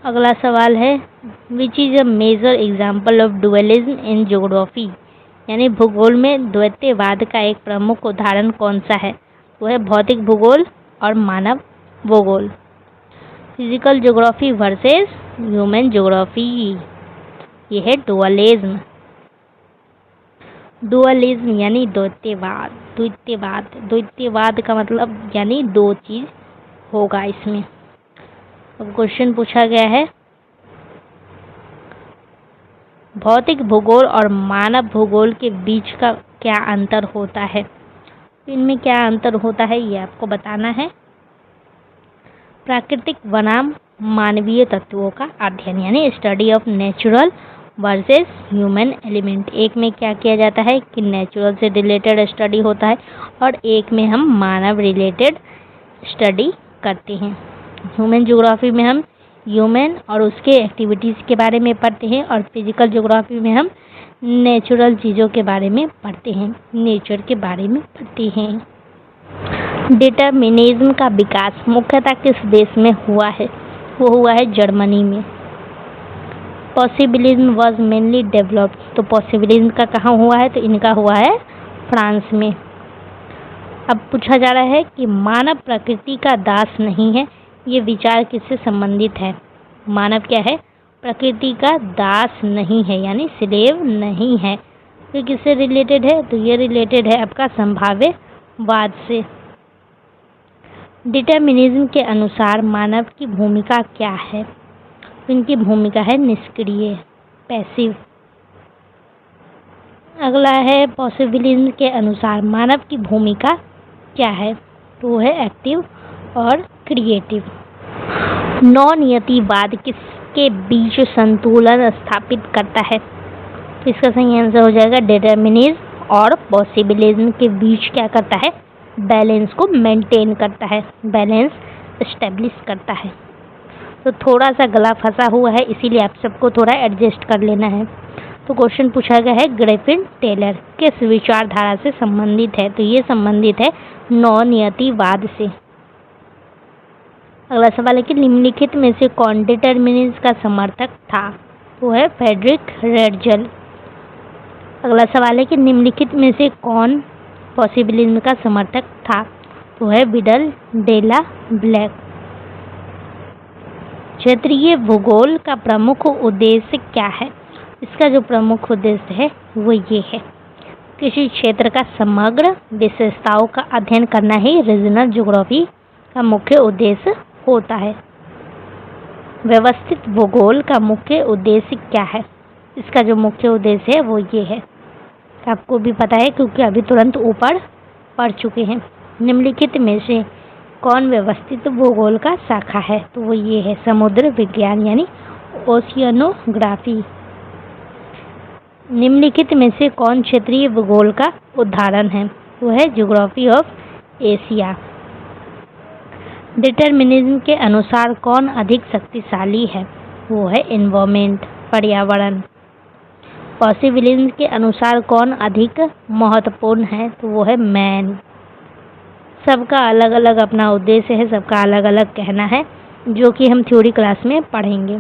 अगला सवाल है which is a major example of dualism in geography, यानी भूगोल में द्वैतवाद का एक प्रमुख उदाहरण कौन सा है? वो है भौतिक भूगोल और मानव भूगोल। Physical geography versus human geography, ये है डुअलिज्म। डुअलिज्म यानी द्वैतवाद। द्वैतवाद का मतलब यानी दो चीज होगा इसमें। अब क्वेश्चन पूछा गया है, भौतिक भूगोल और मानव भूगोल के बीच का क्या अंतर होता है? इनमें क्या अंतर होता है ये आपको बताना है। प्राकृतिक बनाम मानवीय तत्वों का अध्ययन यानी study of natural versus human element. एक में क्या किया जाता है कि नेचुरल से रिलेटेड स्टडी होता है और एक में हम मानव रिलेटेड स्टडी करते हैं। ह्यूमन ज्योग्राफी में हम ह्यूमन और उसके एक्टिविटीज़ के बारे में पढ़ते हैं और फिजिकल ज्योग्राफी में हम नेचुरल चीज़ों के बारे में पढ़ते हैं, नेचर के बारे में पढ़ते हैं। डिटरमिनिज्म का विकास मुख्यतः किस देश में हुआ है? वो हुआ है जर्मनी में। पॉसिबिलिज्म वॉज मेनली डेवलप्ड, तो पॉसिबिलिज्म का कहाँ हुआ है? तो इनका हुआ है फ्रांस में। अब पूछा जा रहा है कि मानव प्रकृति का दास नहीं है, ये विचार किससे संबंधित है? मानव क्या है? प्रकृति का दास नहीं है यानी स्लेव नहीं है। ये किससे रिलेटेड है? तो ये रिलेटेड है आपका संभाव्यवाद से। डिटरमिनिज्म के अनुसार मानव की भूमिका क्या है? इनकी भूमिका है निष्क्रिय, पैसिव। अगला है पॉसिबिलिज्म के अनुसार मानव की भूमिका क्या है? तो वो है एक्टिव और क्रिएटिव। नौनियतिवाद किसके बीच संतुलन स्थापित करता है? तो इसका सही आंसर हो जाएगा डिटरमिनिज्म और पॉसिबिलिज्म के बीच क्या करता है? बैलेंस को मेंटेन करता है, बैलेंस एस्टेब्लिश करता है। तो थोड़ा सा गला फंसा हुआ है, इसीलिए आप सबको थोड़ा एडजस्ट कर लेना है। तो क्वेश्चन पूछा गया है ग्रिफिन टेलर किस विचारधारा से संबंधित है? तो ये संबंधित है नौनियतिवाद से। अगला सवाल है कि निम्नलिखित में से कौन डिटरमिनिज्म का समर्थक था? वो है फ्रेडरिक रेडजल। अगला सवाल है कि निम्नलिखित में से कौन पॉसिबिलिज्म का समर्थक था? तो है विडल डेला ब्लैक। क्षेत्रीय भूगोल का प्रमुख उद्देश्य क्या है? इसका जो प्रमुख उद्देश्य है वो ये है, किसी क्षेत्र का समग्र विशेषताओं का अध्ययन करना ही रीजनल ज्योग्राफी का मुख्य उद्देश्य होता है। व्यवस्थित भूगोल का मुख्य उद्देश्य क्या है? इसका जो मुख्य उद्देश्य है वो ये है, आपको भी पता है क्योंकि अभी तुरंत ऊपर पढ़ चुके हैं। निम्नलिखित में से कौन व्यवस्थित भूगोल का शाखा है? तो वो ये है समुद्र विज्ञान यानी ओशियनोग्राफी। निम्नलिखित में से कौन क्षेत्रीय भूगोल का उदाहरण है? वो है ज्योग्राफी ऑफ एशिया। डिटरमिनिज्म के अनुसार कौन अधिक शक्तिशाली है? वो है एनवायरनमेंट, पर्यावरण। पॉसिबिलिज्म के अनुसार कौन अधिक महत्वपूर्ण है? तो वो है मैन। सबका अलग अलग अपना उद्देश्य है, सबका अलग अलग कहना है, जो कि हम थ्योरी क्लास में पढ़ेंगे।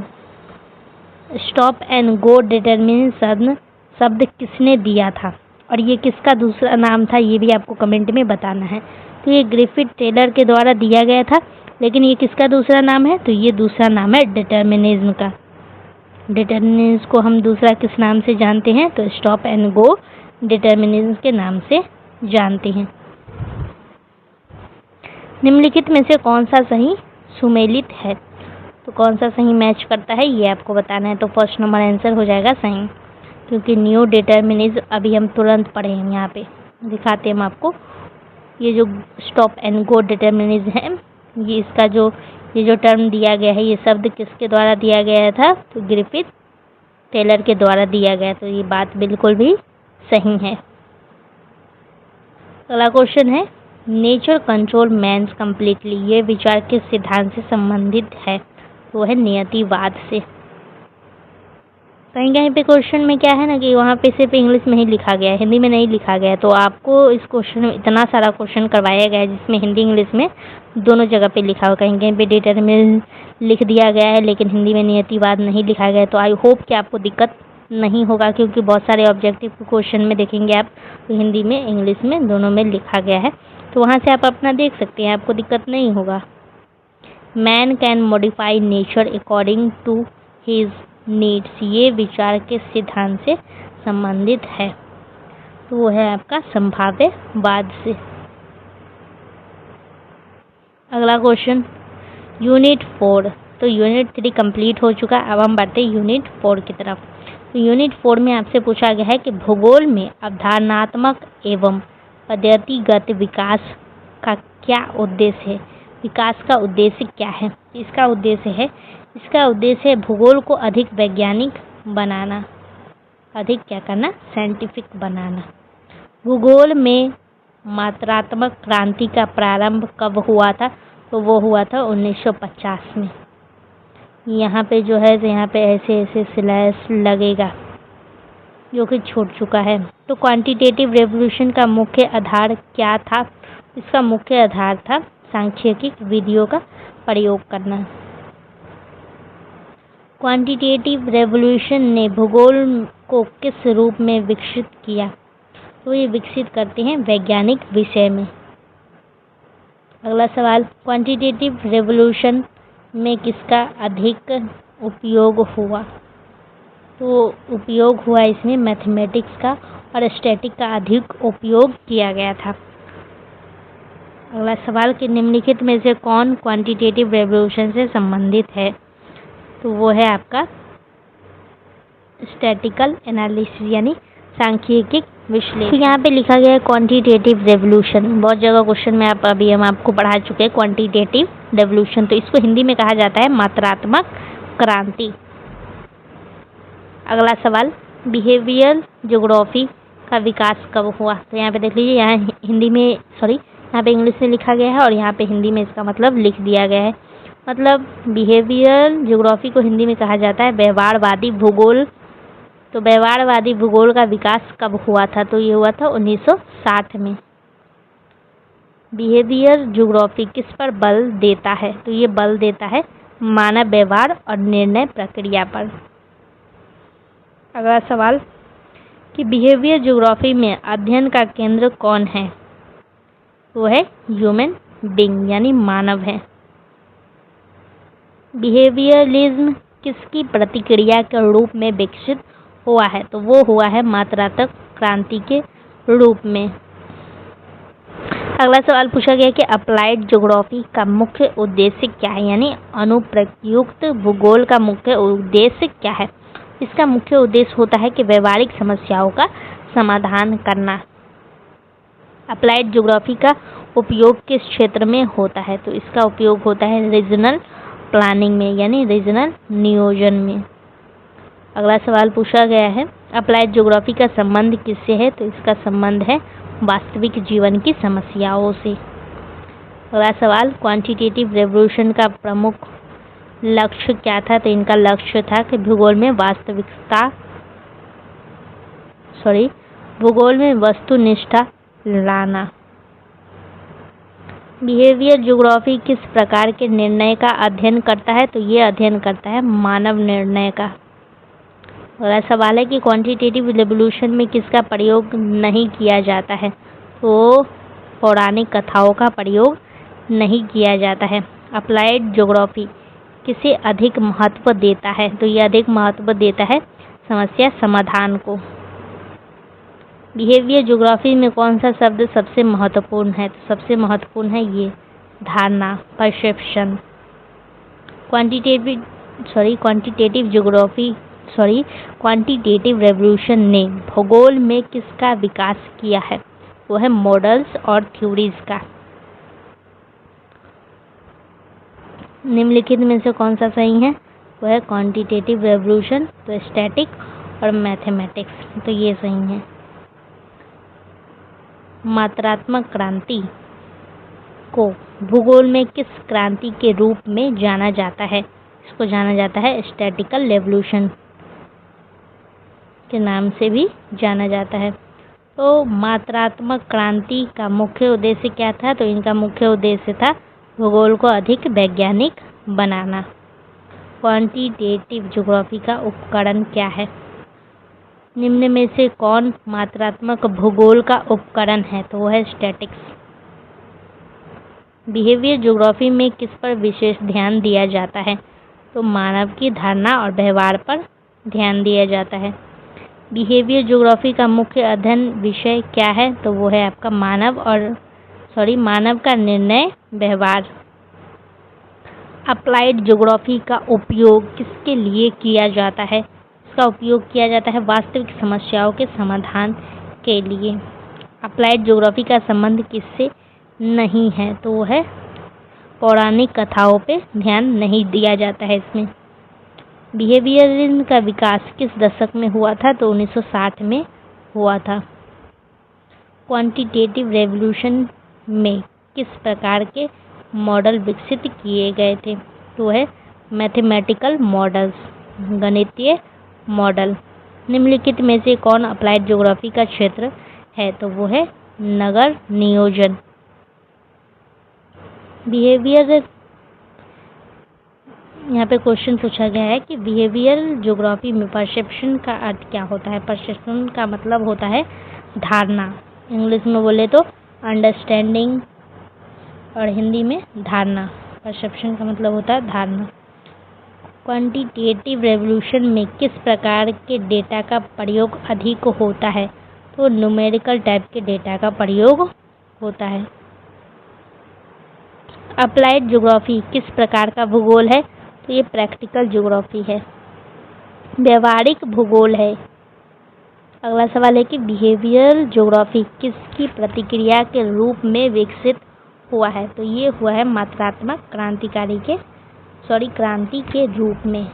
स्टॉप एंड गो डिटरमिनिज्म शब्द किसने दिया था और ये किसका दूसरा नाम था, ये भी आपको कमेंट में बताना है। तो ये ग्रिफिथ टेलर के द्वारा दिया गया था, लेकिन ये किसका दूसरा नाम है? तो ये दूसरा नाम है डिटरमिनिज्म का। डिटरमिनिज्म को हम दूसरा किस नाम से जानते हैं? तो स्टॉप एंड गो डिटरमिनिज्म के नाम से जानते हैं। निम्नलिखित में से कौन सा सही सुमेलित है? तो कौन सा सही मैच करता है ये आपको बताना है। तो फर्स्ट नंबर आंसर हो जाएगा सही, क्योंकि न्यू डिटरमिनिज्म अभी हम तुरंत पढ़ेंगे। यहाँ पे दिखाते हैं हम आपको, ये जो स्टॉप एंड गो डिटरमिनिज्म है, ये इसका ये जो टर्म दिया गया है, ये शब्द किसके द्वारा दिया गया था? तो ग्रिफिथ टेलर के द्वारा दिया गया। तो ये बात बिल्कुल भी सही है। अगला क्वेश्चन है नेचर कंट्रोल मैन्स कम्प्लीटली, ये विचार किस सिद्धांत से संबंधित है? वो है नियतिवाद से। कहीं कहीं पे क्वेश्चन में क्या है ना कि वहाँ पे सिर्फ इंग्लिश में ही लिखा गया है, हिंदी में नहीं लिखा गया है। तो आपको इस क्वेश्चन में इतना सारा क्वेश्चन करवाया गया है जिसमें हिंदी इंग्लिश में दोनों जगह पे लिखा हुआ, कहीं कहीं पे डिटरमिनिज्म लिख दिया गया है लेकिन हिंदी में नियतिवाद नहीं लिखा गया है। तो आई होप कि आपको दिक्कत नहीं होगा, क्योंकि बहुत सारे ऑब्जेक्टिव क्वेश्चन में देखेंगे आप तो हिंदी में इंग्लिश में दोनों में लिखा गया है, तो वहाँ से आप अपना देख सकते हैं, आपको दिक्कत नहीं होगा। Man can modify nature according to his needs, ये विचार के सिद्धांत से संबंधित है। तो वो है आपका संभाव्यवाद से। अगला क्वेश्चन यूनिट 4। तो यूनिट 3 कंप्लीट हो चुका। अब हम बढ़ते हैं यूनिट 4 की तरफ। तो यूनिट 4 में आपसे पूछा गया है कि भूगोल में अवधारणात्मक एवं पद्धतिगत विकास का क्या उद्देश्य है। विकास का उद्देश्य क्या है? इसका उद्देश्य है भूगोल को अधिक वैज्ञानिक बनाना, अधिक क्या करना, साइंटिफिक बनाना। भूगोल में मात्रात्मक क्रांति का प्रारंभ कब हुआ था? तो वो हुआ था 1950 में। यहाँ पे जो है यहाँ पे ऐसे ऐसे स्लैश लगेगा जो कि छूट चुका है। तो क्वांटिटेटिव रेवोल्यूशन का मुख्य आधार क्या था? इसका मुख्य आधार था सांख्यिकी विधियों का प्रयोग करना। क्वांटिटेटिव रेवोल्यूशन ने भूगोल को किस रूप में विकसित किया? तो ये विकसित करते हैं वैज्ञानिक विषय में। अगला सवाल क्वांटिटेटिव रेवोल्यूशन में किसका अधिक उपयोग हुआ? तो उपयोग हुआ इसमें मैथमेटिक्स का और स्टैटिक का अधिक उपयोग किया गया था। अगला सवाल कि निम्नलिखित में से कौन क्वांटिटेटिव रेवोल्यूशन से संबंधित है? तो वो है आपका स्टैटिकल एनालिसिस यानी सांख्यिकी विश्लेषण। तो यहाँ पे लिखा गया है क्वांटिटेटिव रेवोल्यूशन। बहुत जगह क्वेश्चन में हम आपको पढ़ा चुके हैं क्वांटिटेटिव रेवोल्यूशन। तो इसको हिंदी में कहा जाता है मात्रात्मक क्रांति। अगला सवाल बिहेवियर ज्योग्राफी का विकास कब हुआ? तो यहाँ पे देख लीजिए, यहाँ हिंदी में यहाँ पे इंग्लिश में लिखा गया है और यहाँ पे हिंदी में इसका मतलब लिख दिया गया है। मतलब बिहेवियर ज्योग्राफी को हिंदी में कहा जाता है व्यवहारवादी भूगोल। तो व्यवहारवादी भूगोल का विकास कब हुआ था? तो ये हुआ था 1960 में। बिहेवियर ज्योग्राफी किस पर बल देता है? तो ये बल देता है मानव व्यवहार और निर्णय प्रक्रिया पर। अगला सवाल कि बिहेवियर ज्योग्राफी में अध्ययन का केंद्र कौन है? वो है ह्यूमन बीइंग यानी मानव है। बिहेवियरलिज्म किसकी प्रतिक्रिया के रूप में विकसित हुआ है? तो वो हुआ है मात्रात्मक क्रांति के रूप में। अगला सवाल पूछा गया कि अप्लाइड ज्योग्राफी का मुख्य उद्देश्य क्या है, यानी अनुप्रयुक्त भूगोल का मुख्य उद्देश्य क्या है? इसका मुख्य उद्देश्य होता है कि व्यवहारिक समस्याओं का समाधान करना। अप्लाइड ज्योग्राफी का उपयोग किस क्षेत्र में होता है? तो इसका उपयोग होता है रीजनल प्लानिंग में यानी रीजनल नियोजन में। अगला सवाल पूछा गया है अप्लाइड ज्योग्राफी का संबंध किससे है? तो इसका संबंध है वास्तविक जीवन की समस्याओं से। अगला सवाल क्वांटिटेटिव रेवोल्यूशन का प्रमुख लक्ष्य क्या था? तो इनका लक्ष्य था कि भूगोल में वस्तुनिष्ठता लाना। बिहेवियर ज्योग्राफी किस प्रकार के निर्णय का अध्ययन करता है? तो ये अध्ययन करता है मानव निर्णय का। अगला सवाल है कि क्वांटिटेटिव रेवोल्यूशन में किसका प्रयोग नहीं किया जाता है? तो पौराणिक कथाओं का प्रयोग नहीं किया जाता है। अप्लाइड ज्योग्राफी किसे अधिक महत्व देता है? तो ये अधिक महत्व देता है समस्या समाधान को। बिहेवियर ज्योग्राफी में कौन सा शब्द सबसे महत्वपूर्ण है? तो सबसे महत्वपूर्ण है ये धारणा, परसेप्शन। क्वांटिटेटिव रेवोल्यूशन ने भूगोल में किसका विकास किया है? वो है मॉडल्स और थ्योरीज का। निम्नलिखित में से कौन सा सही है? वो है क्वांटिटेटिव रेवोल्यूशन, तो स्टैटिक और मैथमेटिक्स, तो ये सही है। मात्रात्मक क्रांति को भूगोल में किस क्रांति के रूप में जाना जाता है? इसको जाना जाता है स्टैटिकल रेवोल्यूशन के नाम से भी जाना जाता है। तो मात्रात्मक क्रांति का मुख्य उद्देश्य क्या था? तो इनका मुख्य उद्देश्य था भूगोल को अधिक वैज्ञानिक बनाना। क्वांटिटेटिव ज्योग्राफी का उपकरण क्या है? निम्न में से कौन मात्रात्मक भूगोल का उपकरण है? तो वो है स्टैटिक्स। बिहेवियर ज्योग्राफी में किस पर विशेष ध्यान दिया जाता है? तो मानव की धारणा और व्यवहार पर ध्यान दिया जाता है। बिहेवियर ज्योग्राफी का मुख्य अध्ययन विषय क्या है? तो वो है आपका मानव का निर्णय व्यवहार। अप्लाइड ज्योग्राफी का उपयोग किसके लिए किया जाता है? इसका उपयोग किया जाता है वास्तविक समस्याओं के समाधान के लिए। अप्लाइड ज्योग्राफी का संबंध किससे नहीं है? तो वो है पौराणिक कथाओं पे ध्यान नहीं दिया जाता है इसमें। बिहेवियर का विकास किस दशक में हुआ था? तो 1960 में हुआ था। क्वांटिटेटिव रेवोल्यूशन में किस प्रकार के मॉडल विकसित किए गए थे? तो है मैथमेटिकल मॉडल्स, गणितीय मॉडल। निम्नलिखित में से कौन अप्लाइड ज्योग्राफी का क्षेत्र है? तो वो है नगर नियोजन। बिहेवियर, यहाँ पे क्वेश्चन पूछा गया है कि बिहेवियर ज्योग्राफी में परसेप्शन का अर्थ क्या होता है? परसेप्शन का मतलब होता है धारणा। इंग्लिश में बोले तो अंडरस्टैंडिंग और हिंदी में धारणा। परसेप्शन का मतलब होता है धारणा। क्वांटिटेटिव रेवोल्यूशन में किस प्रकार के डेटा का प्रयोग अधिक होता है? तो न्यूमेरिकल टाइप के डेटा का प्रयोग होता है। अप्लाइड ज्योग्राफी किस प्रकार का भूगोल है? तो ये प्रैक्टिकल ज्योग्राफी है, व्यवहारिक भूगोल है। अगला सवाल है कि बिहेवियर ज्योग्राफी किसकी प्रतिक्रिया के रूप में विकसित हुआ है? तो ये हुआ है मात्रात्मक क्रांति के रूप में।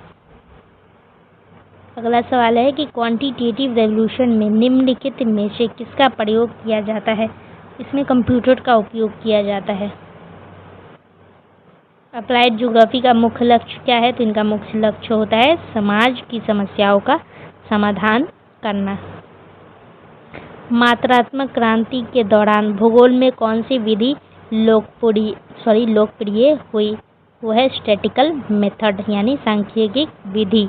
अगला सवाल है कि क्वांटिटेटिव रेवोल्यूशन में निम्नलिखित में से किसका प्रयोग किया जाता है? इसमें कंप्यूटर का उपयोग किया जाता है। अप्लाइड ज्योग्राफी का मुख्य लक्ष्य क्या है? तो इनका मुख्य लक्ष्य होता है समाज की समस्याओं का समाधान करना। मात्रात्मक क्रांति के दौरान भूगोल में कौन सी विधि लोकप्रिय हुई? वो है स्टैटिस्टिकल मेथड यानी सांख्यिकीय विधि।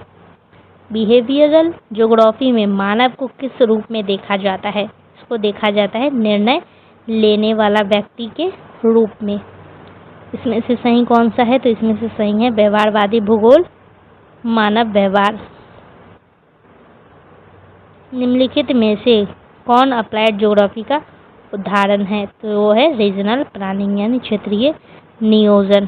बिहेवियरल ज्योग्राफी में मानव को किस रूप में देखा जाता है? इसको देखा जाता है निर्णय लेने वाला व्यक्ति के रूप में। इसमें से सही कौन सा है? तो इसमें से सही है व्यवहारवादी भूगोल, मानव व्यवहार। निम्नलिखित में से कौन अप्लाइड ज्योग्राफी का उदाहरण है? तो वो है रीजनल प्लानिंग यानी क्षेत्रीय नियोजन।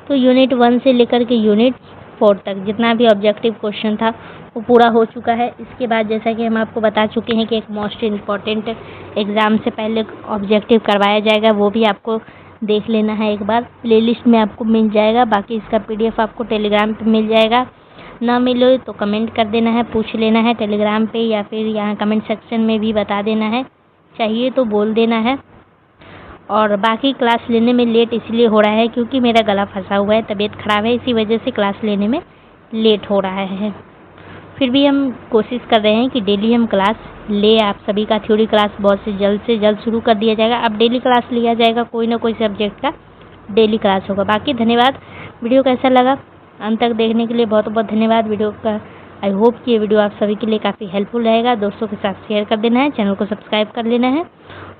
तो यूनिट 1 से लेकर के यूनिट 4 तक जितना भी ऑब्जेक्टिव क्वेश्चन था वो पूरा हो चुका है। इसके बाद जैसा कि हम आपको बता चुके हैं कि एक मोस्ट इम्पॉर्टेंट एग्ज़ाम से पहले ऑब्जेक्टिव करवाया जाएगा, वो भी आपको देख लेना है एक बार। प्लेलिस्ट में आपको मिल जाएगा, बाकी इसका PDF आपको टेलीग्राम पे मिल जाएगा। ना मिलो तो कमेंट कर देना है, पूछ लेना है टेलीग्राम पे या फिर यहाँ कमेंट सेक्शन में भी बता देना है, चाहिए तो बोल देना है। और बाकी क्लास लेने में लेट इसलिए हो रहा है क्योंकि मेरा गला फंसा हुआ है, तबीयत ख़राब है, इसी वजह से क्लास लेने में लेट हो रहा है। फिर भी हम कोशिश कर रहे हैं कि डेली हम क्लास ले। आप सभी का थ्योरी क्लास बहुत से जल्द शुरू कर दिया जाएगा। अब डेली क्लास लिया जाएगा, कोई ना कोई सब्जेक्ट का डेली क्लास होगा। बाकी धन्यवाद। वीडियो कैसा लगा अंत तक देखने के लिए बहुत बहुत धन्यवाद। वीडियो का आई होप कि ये वीडियो आप सभी के लिए काफ़ी हेल्पफुल रहेगा। दोस्तों के साथ शेयर कर देना है, चैनल को सब्सक्राइब कर लेना है,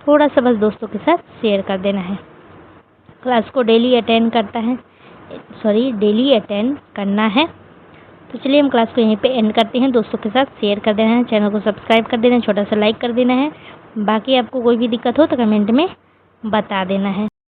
थोड़ा सा बस दोस्तों के साथ शेयर कर देना है। क्लास को डेली अटेंड करना है। तो चलिए हम क्लास को यहीं पे एंड करते हैं। दोस्तों के साथ शेयर कर देना है, चैनल को सब्सक्राइब कर देना है, छोटा सा लाइक कर देना है। बाकी आपको कोई भी दिक्कत हो तो कमेंट में बता देना है।